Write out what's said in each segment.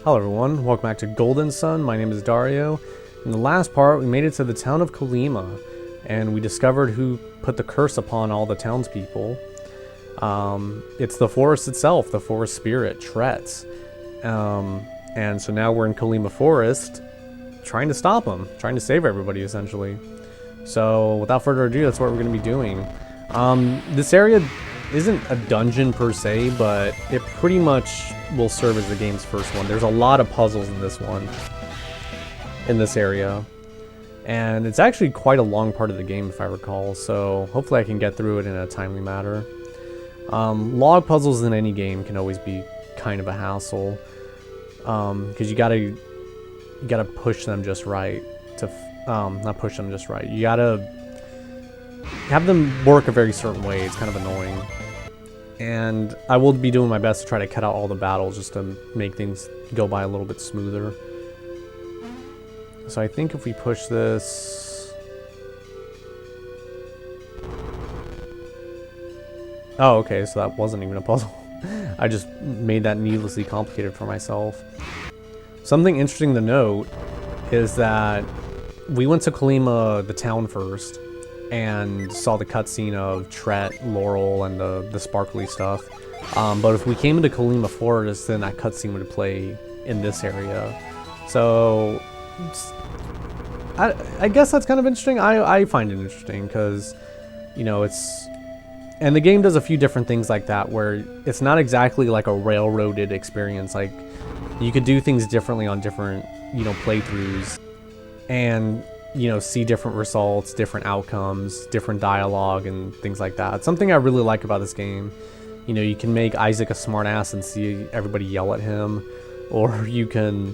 Hello everyone, welcome back to Golden Sun. My name is Dario. In the last part, we made it to the town of Colima, and we discovered who put the curse upon all the townspeople. It's the forest itself, the forest spirit, Tret. And so now we're in Kolima Forest, trying to stop him, trying to save everybody, essentially. So, without further ado, that's what we're going to be doing. This area isn't a dungeon per se, but it pretty much will serve as the game's first one. There's a lot of puzzles in this one, in this area. And it's actually quite a long part of the game, if I recall, so hopefully I can get through it in a timely manner. Log puzzles in any game can always be kind of a hassle, because you gotta push them just right to, not push them just right. You gotta have them work a very certain way. It's kind of annoying. And I will be doing my best to try to cut out all the battles just to make things go by a little bit smoother. So I think if we push this... Oh, okay, so that wasn't even a puzzle. I just made that needlessly complicated for myself. Something interesting to note is that we went to Colima, the town, first, and saw the cutscene of Tret, Laurel, and the sparkly stuff. But if we came into Kolima Forest, then that cutscene would play in this area. So, I guess that's kind of interesting. I find it interesting because, you know, it's... And the game does a few different things like that, where it's not exactly like a railroaded experience. Like, you could do things differently on different, you know, playthroughs. And... you know, see different results, different outcomes, different dialogue, and things like that. It's something I really like about this game. You know, you can make Isaac a smartass and see everybody yell at him, or you can,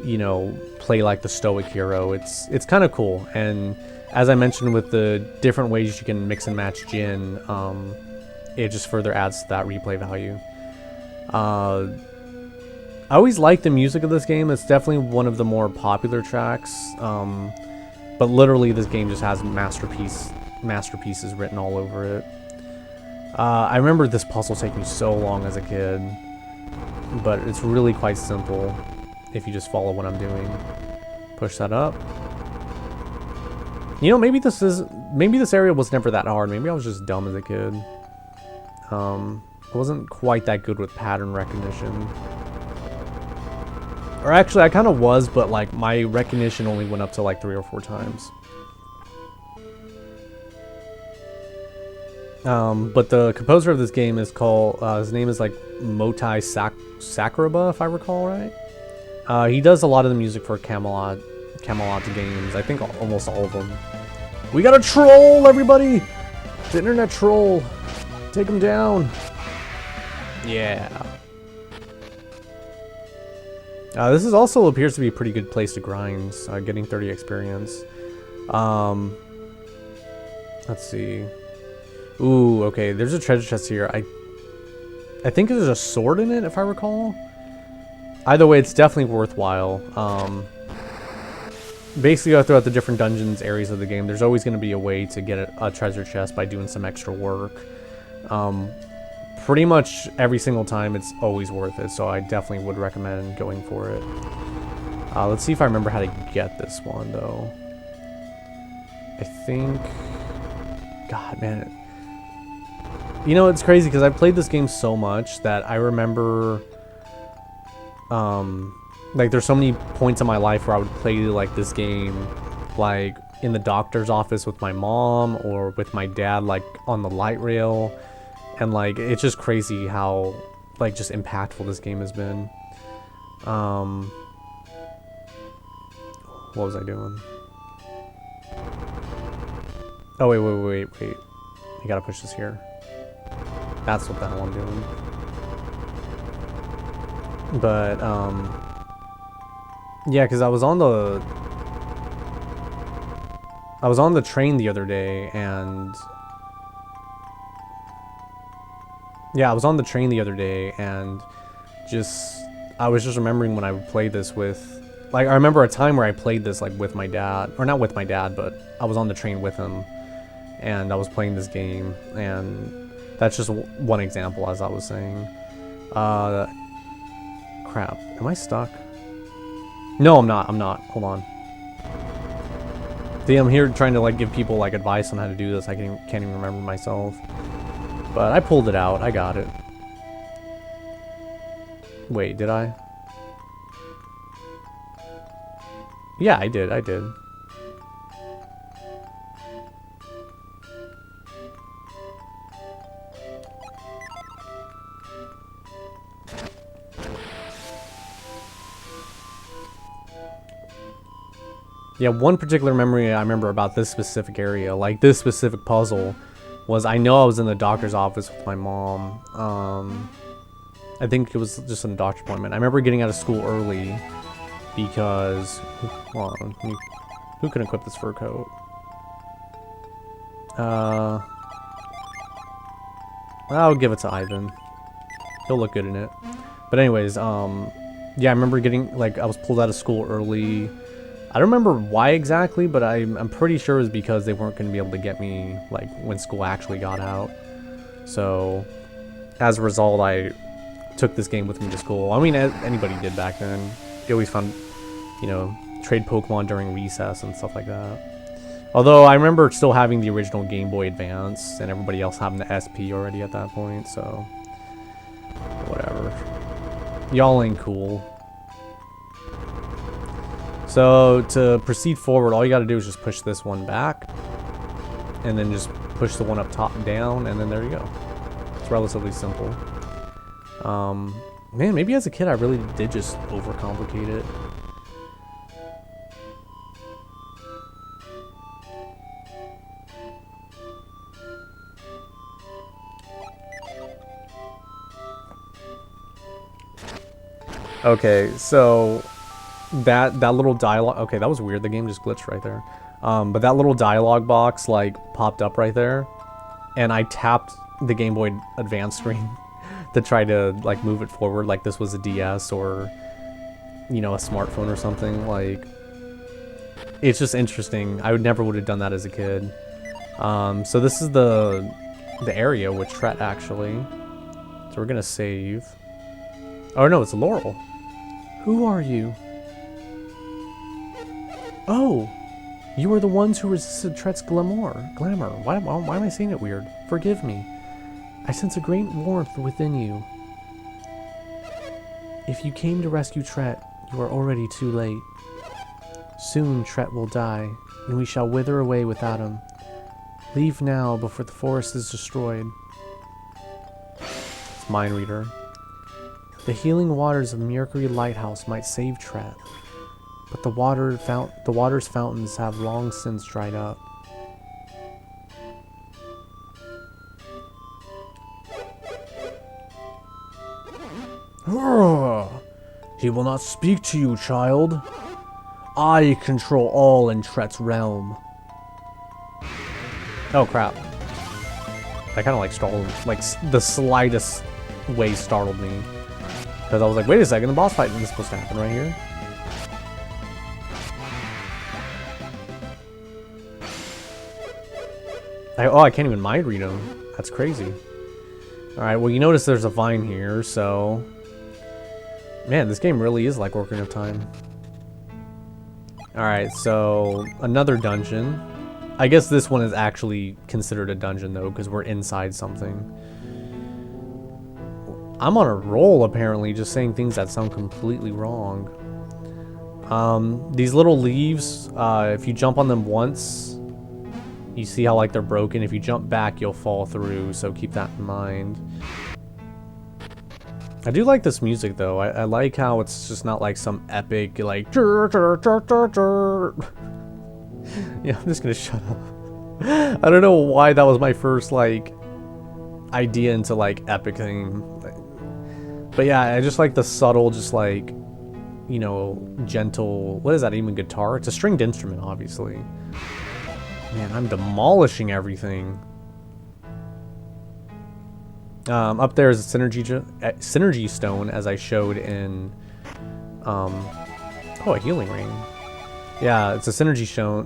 you know, play like the stoic hero. It's kind of cool. And as I mentioned, with the different ways you can mix and match Djinn, it just further adds to that replay value. I always like the music of this game. It's definitely one of the more popular tracks. But literally, this game just has masterpieces written all over it. I remember this puzzle taking me so long as a kid, but it's really quite simple if you just follow what I'm doing. Push that up. You know, maybe this area was never that hard. Maybe I was just dumb as a kid. I wasn't quite that good with pattern recognition. Or actually, I kind of was, but like my recognition only went up to like 3 or 4 times. But the composer of this game is called, his name is like Motai Sakuraba, if I recall right. He does a lot of the music for Camelot games. I think almost all of them. We got a troll, everybody! The internet troll. Take him down. Yeah. This is also appears to be a pretty good place to grind, getting 30 experience. Let's see. Ooh, okay, there's a treasure chest here. I think there's a sword in it, if I recall. Either way, it's definitely worthwhile. Basically, throughout the different dungeons areas of the game, there's always going to be a way to get a treasure chest by doing some extra work. Pretty much every single time, it's always worth it, so I definitely would recommend going for it. Let's see if I remember how to get this one, though. I think... God, man. You know, it's crazy, because I've played this game so much that I remember... like, there's so many points in my life where I would play, like, this game, like, in the doctor's office with my mom, or with my dad, like, on the light rail. And, like, it's just crazy how, like, just impactful this game has been. What was I doing? Oh, wait. You gotta push this here. That's what the hell I'm doing. But, yeah, because I was on the train the other day, and... Yeah, I was on the train the other day, and I was just remembering when I would play this with, like, I remember a time where I played this, like, with my dad, or not with my dad, but I was on the train with him, and I was playing this game, and that's just one example, as I was saying. Crap, am I stuck? No, I'm not. I'm not. Hold on. See, I'm here trying to like give people like advice on how to do this. I can't even remember myself. But I pulled it out. I got it. Wait, did I? Yeah, I did. I did. Yeah, one particular memory I remember about this specific area, like this specific puzzle, was I know I was in the doctor's office with my mom. I think it was just a doctor's appointment. I remember getting out of school early because... Hold on, who can equip this fur coat? I'll give it to Ivan. He'll look good in it. But anyways, yeah, I remember getting, like, I was pulled out of school early. I don't remember why exactly, but I'm pretty sure it was because they weren't going to be able to get me, like, when school actually got out. So, as a result, I took this game with me to school. I mean, anybody did back then. They always found, you know, trade Pokemon during recess and stuff like that. Although, I remember still having the original Game Boy Advance, and everybody else having the SP already at that point, so... Whatever. Y'all ain't cool. So, to proceed forward, all you gotta do is just push this one back. And then just push the one up top and down, and then there you go. It's relatively simple. Man, maybe as a kid I really did just overcomplicate it. Okay, so... That little dialogue... Okay, that was weird. The game just glitched right there. But that little dialogue box, like, popped up right there. And I tapped the Game Boy Advance screen to try to, like, move it forward like this was a DS or, you know, a smartphone or something. Like, it's just interesting. I would have done that as a kid. So this is the area with Tret, actually. So we're gonna save. Oh, no, it's Laurel. Who are you? Oh, you are the ones who resisted Tret's glamour. Why am I saying it weird? Forgive me. I sense a great warmth within you. If you came to rescue Tret, you are already too late. Soon Tret will die, and we shall wither away without him. Leave now before the forest is destroyed. It's Mind Reader. The healing waters of Mercury Lighthouse might save Tret. But the water's fountains have long since dried up. He will not speak to you, child. I control all in Tret's realm. Oh crap. That kind of like startled, like the slightest way startled me. Because I was like, wait a second, the boss fight isn't supposed to happen right here. I can't even mind read them. That's crazy. Alright, well you notice there's a vine here, so... Man, this game really is like Ocarina of Time. Alright, so... Another dungeon. I guess this one is actually considered a dungeon though, because we're inside something. I'm on a roll apparently, just saying things that sound completely wrong. These little leaves, if you jump on them once... You see how, like, they're broken? If you jump back, you'll fall through, so keep that in mind. I do like this music, though. I like how it's just not, like, some epic, like... Yeah, I'm just gonna shut up. I don't know why that was my first, like, idea into, like, epic thing. But yeah, I just like the subtle, just, like, you know, gentle... What is that, even guitar? It's a stringed instrument, obviously. Man, I'm demolishing everything. Up there is a synergy stone, as I showed in... Oh, a healing ring. Yeah, it's a synergy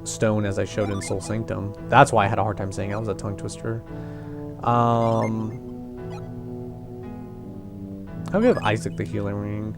stone, as I showed in Soul Sanctum. That's why I had a hard time saying it. That was a tongue twister. I'll give Isaac the healing ring.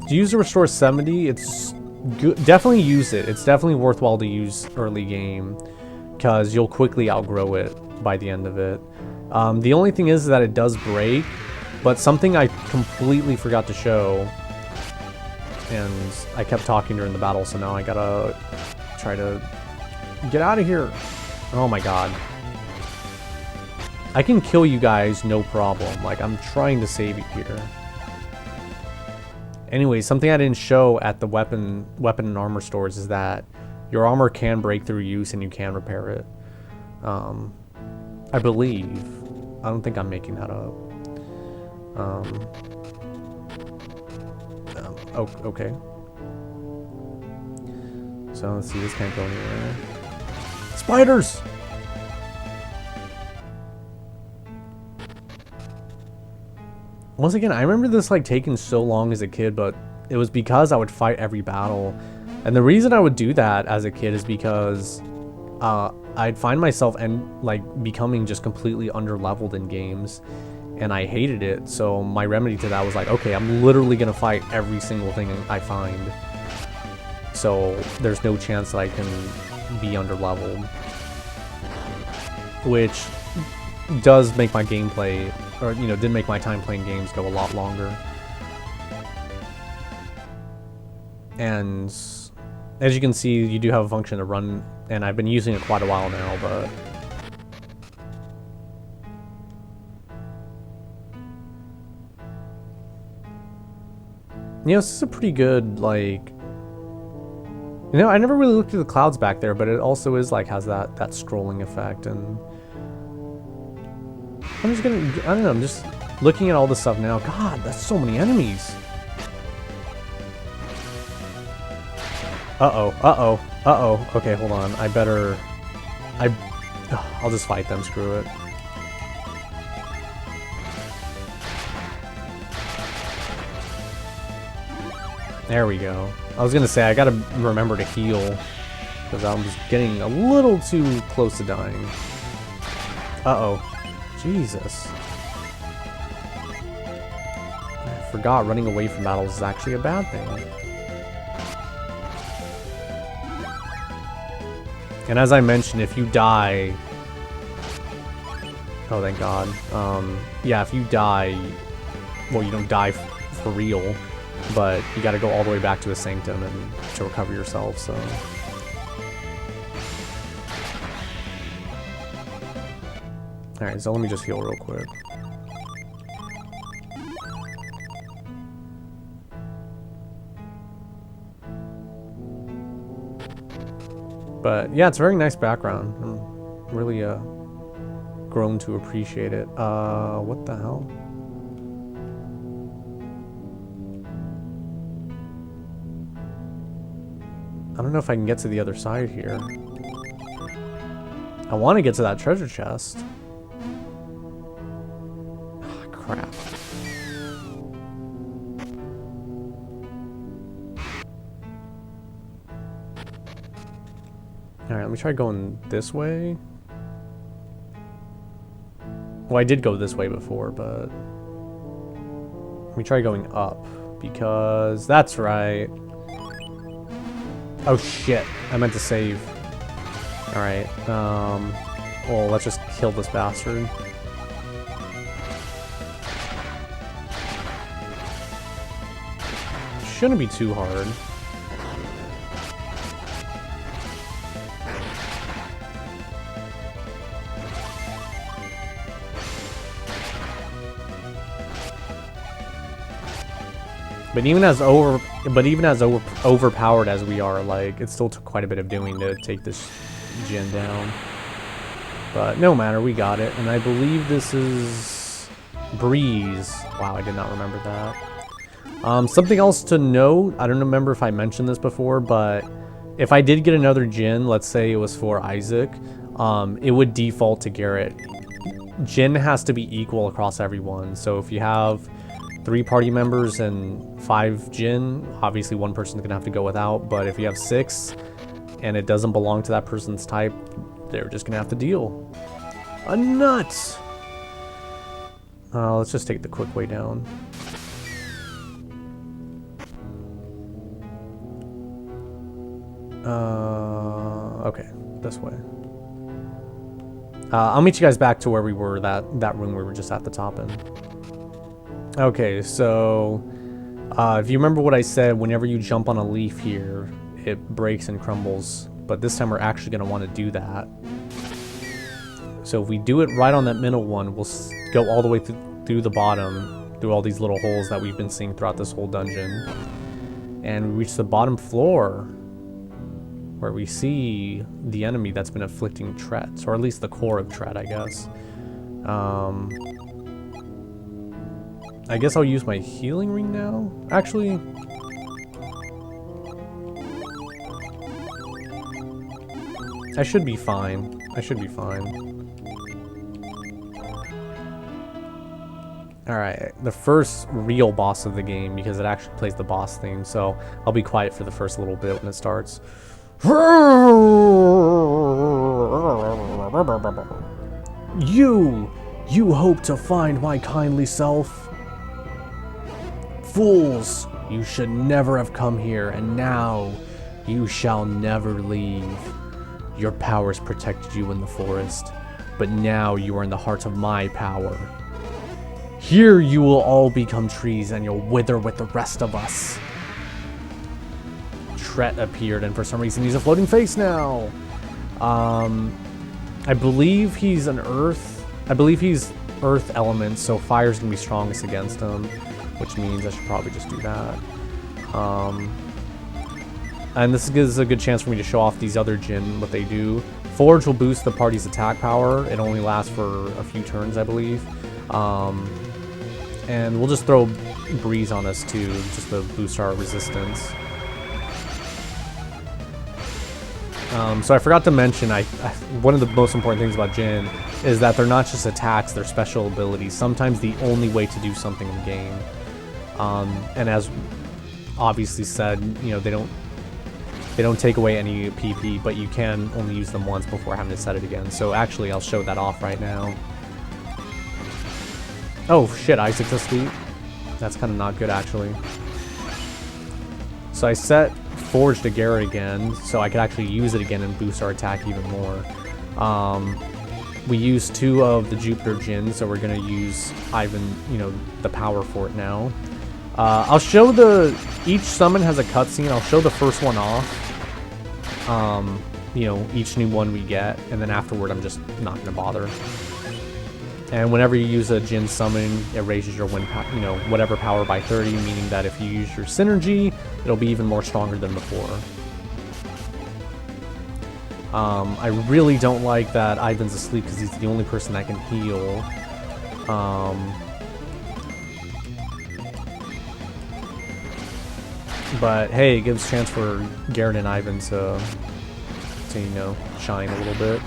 to use to restore 70, it's good. Definitely use it. It's definitely worthwhile to use early game because you'll quickly outgrow it by the end of it. The only thing is that it does break, but something I completely forgot to show, and I kept talking during the battle, so now I gotta try to get out of here. Oh my god. I can kill you guys, no problem. Like, I'm trying to save you here. Anyway, something I didn't show at the weapon and armor stores is that your armor can break through use and you can repair it. I believe. I don't think I'm making that up. Oh, okay. So let's see, this can't go anywhere. Spiders! Once again, I remember this like taking so long as a kid, but it was because I would fight every battle. And the reason I would do that as a kid is because I'd find myself becoming just completely under-leveled in games, and I hated it. So my remedy to that was like, okay, I'm literally gonna fight every single thing I find. So there's no chance that I can be under-leveled, which does make my gameplay, or did make my time playing games go a lot longer. And as you can see, you do have a function to run, and I've been using it quite a while now, but this is a pretty good, like, I never really looked at the clouds back there, but it also is like has that scrolling effect. And I'm just gonna, I don't know, I'm just looking at all this stuff now. God, that's so many enemies. Uh-oh. Okay, hold on. I'll just fight them, screw it. There we go. I was gonna say, I gotta remember to heal, because I'm just getting a little too close to dying. Uh-oh. Jesus. I forgot running away from battles is actually a bad thing. And as I mentioned, if you die... Oh, thank God. Yeah, if you die... Well, you don't die for real, but you gotta go all the way back to a sanctum and to recover yourself, so... Alright, so let me just heal real quick. But yeah, it's a very nice background. I'm really grown to appreciate it. What the hell? I don't know if I can get to the other side here. I want to get to that treasure chest. Ah, crap. Alright, let me try going this way. Well, I did go this way before, but... Let me try going up, because that's right. Oh shit, I meant to save. Alright, well, let's just kill this bastard. Shouldn't be too hard. But even as overpowered as we are, like, it still took quite a bit of doing to take this Djinn down. But no matter, we got it. And I believe this is Breeze. Wow, I did not remember that. Something else to note, I don't remember if I mentioned this before, but if I did get another Djinn, let's say it was for Isaac, it would default to Garet. Djinn has to be equal across everyone. So if you have 3 party members and 5 Djinn, obviously one person's gonna have to go without, but if you have 6 and it doesn't belong to that person's type, they're just gonna have to deal. A nut! Let's just take the quick way down. Okay, this way. I'll meet you guys back to where we were, that room we were just at the top in. Okay, so if you remember what I said, whenever you jump on a leaf here, it breaks and crumbles. But this time we're actually going to want to do that. So if we do it right on that middle one, we'll go all the way through the bottom, through all these little holes that we've been seeing throughout this whole dungeon. And we reach the bottom floor, where we see the enemy that's been afflicting Tret, or at least the core of Tret, I guess. I guess I'll use my healing ring now? Actually... I should be fine. I should be fine. Alright, the first real boss of the game, because it actually plays the boss theme, so I'll be quiet for the first little bit when it starts. You hope to find my kindly self? Fools, you should never have come here, and now you shall never leave. Your powers protected you in the forest, but now you are in the heart of my power. Here you will all become trees, and you'll wither with the rest of us. Tret appeared, and for some reason he's a floating face now. I believe he's an earth. I believe he's earth element, so fire's gonna be strongest against him, which means I should probably just do that. And this gives a good chance for me to show off these other Djinn, what they do. Forge will boost the party's attack power. It only lasts for a few turns, I believe. And we'll just throw Breeze on us too, just to boost our resistance. So I forgot to mention, one of the most important things about Djinn is that they're not just attacks, they're special abilities. Sometimes the only way to do something in the game. And as obviously said, you know, they don't take away any PP, but you can only use them once before having to set it again. So actually, I'll show that off right now. Oh shit, Isaac's asleep. That's kind of not good, actually. So I set Forge to Garet again, so I could actually use it again and boost our attack even more. We used 2 of the Jupiter Djinn, so we're gonna use Ivan, you know, the power for it now. I'll show each summon has a cutscene. I'll show the first one off. You know, each new one we get, and then afterward I'm just not gonna bother. And whenever you use a Djinn summon, it raises your you know, whatever power by 30, meaning that if you use your synergy, it'll be even more stronger than before. I really don't like that Ivan's asleep because he's the only person that can heal. But hey, it gives a chance for Garet and Ivan to you know, shine a little bit.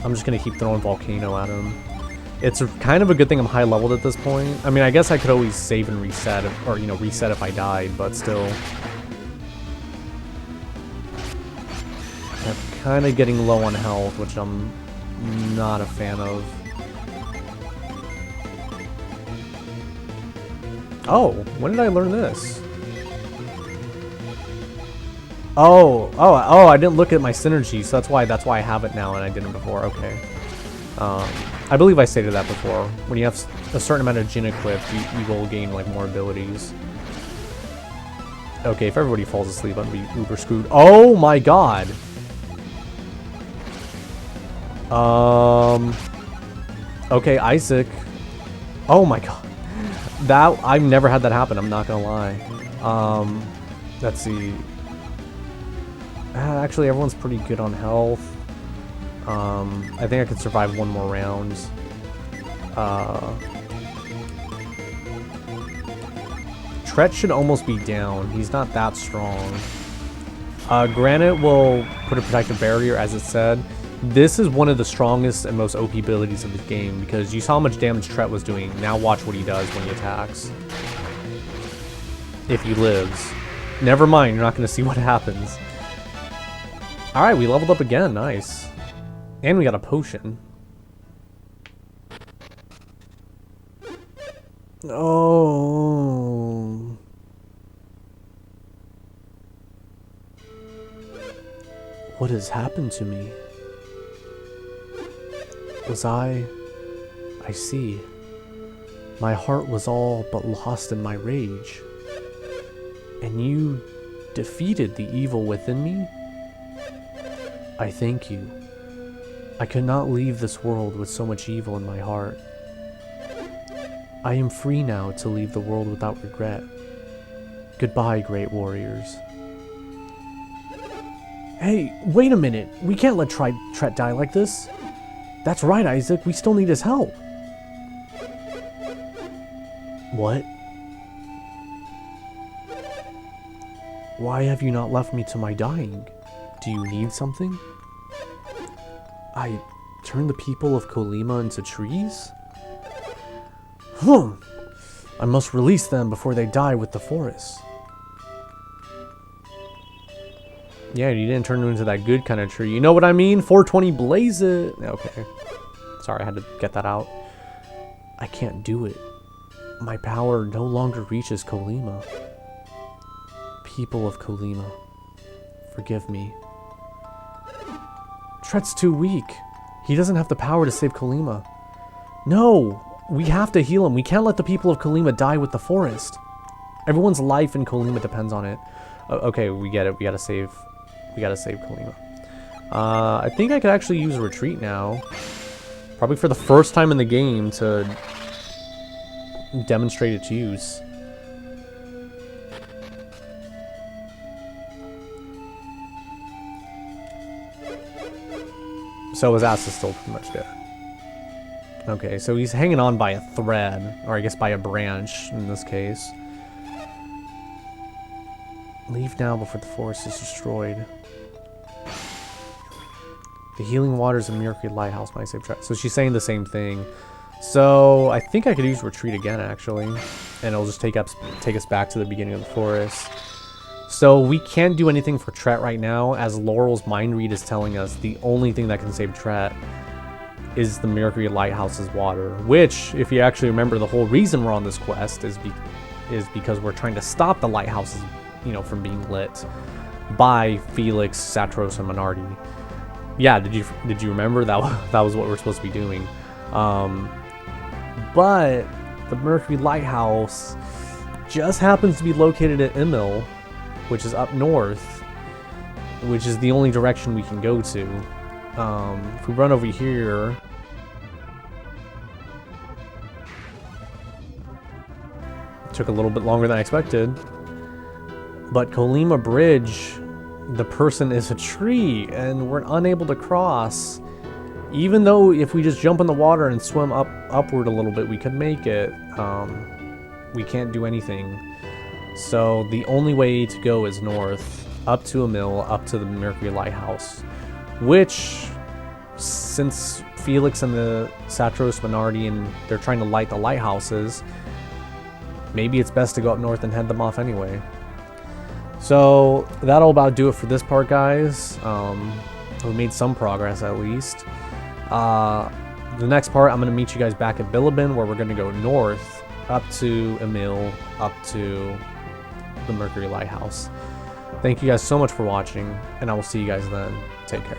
I'm just gonna keep throwing Volcano at him. It's kind of a good thing I'm high leveled at this point. I mean, I guess I could always save and reset, or you know, reset if I died, but still. I'm kind of getting low on health, which I'm not a fan of. Oh, when did I learn this? Oh, I didn't look at my synergy, so that's why I have it now and I didn't before. Okay. I believe I stated that before. When you have a certain amount of Djinn equipped, you will gain like more abilities. Okay, if everybody falls asleep, I'm gonna be uber screwed. Oh my god. Okay, Isaac. Oh my god. I've never had that happen, I'm not gonna lie. Let's see. Actually, everyone's pretty good on health. I think I could survive one more round. Tret should almost be down. He's not that strong. Granite will put a protective barrier, as it said. This is one of the strongest and most OP abilities of the game, because you saw how much damage Tret was doing. Now watch what he does when he attacks. If he lives. Never mind, you're not going to see what happens. Alright, we leveled up again. Nice. And we got a potion. Oh, What has happened to me? Was I see. My heart was all but lost in my rage. And you defeated the evil within me? I thank you. I could not leave this world with so much evil in my heart. I am free now to leave the world without regret. Goodbye, great warriors. Hey, wait a minute. We can't let Tret die like this. That's right, Isaac. We still need his help. What? Why have you not left me to my dying? Do you need something? I turned the people of Kolima into trees? I must release them before they die with the forest. Yeah, you didn't turn them into that good kind of tree. You know what I mean? 420 blaze it. Okay. Sorry, I had to get that out. I can't do it. My power no longer reaches Colima. People of Colima, forgive me. Tret's too weak. He doesn't have the power to save Colima. No! We have to heal him. We can't let the people of Colima die with the forest. Everyone's life in Colima depends on it. Okay, we get it. We gotta save Colima. I think I could actually use a retreat now. Probably for the first time in the game to demonstrate its use. So his ass is still pretty much dead. Okay, so he's hanging on by a thread, or I guess by a branch in this case. Leave now before the forest is destroyed. The healing waters of Mercury Lighthouse might save Tret. So she's saying the same thing. So I think I could use retreat again, actually, and it'll just take us back to the beginning of the forest. So we can't do anything for Tret right now, as Laurel's mind read is telling us the only thing that can save Tret is the Mercury Lighthouse's water. Which, if you actually remember, the whole reason we're on this quest is because we're trying to stop the lighthouses, you know, from being lit by Felix, Satros, and Minardi. Yeah, did you remember that was what we're supposed to be doing? But the Mercury Lighthouse just happens to be located at Emil, which is up north, which is the only direction we can go to. If we run over here, it took a little bit longer than I expected. But Kolima Bridge, the person is a tree, and we're unable to cross. Even though if we just jump in the water and swim upward a little bit, we could make it. We can't do anything. So the only way to go is north, up to Emil, up to the Mercury Lighthouse. Which, since Felix and the Satros Minardi and they're trying to light the lighthouses, maybe it's best to go up north and head them off anyway. So that'll about do it for this part, guys. We made some progress at least. The next part, I'm going to meet you guys back at Bilibin, where we're going to go north, up to Emil, up to the Mercury Lighthouse. Thank you guys so much for watching, and I will see you guys then. Take care.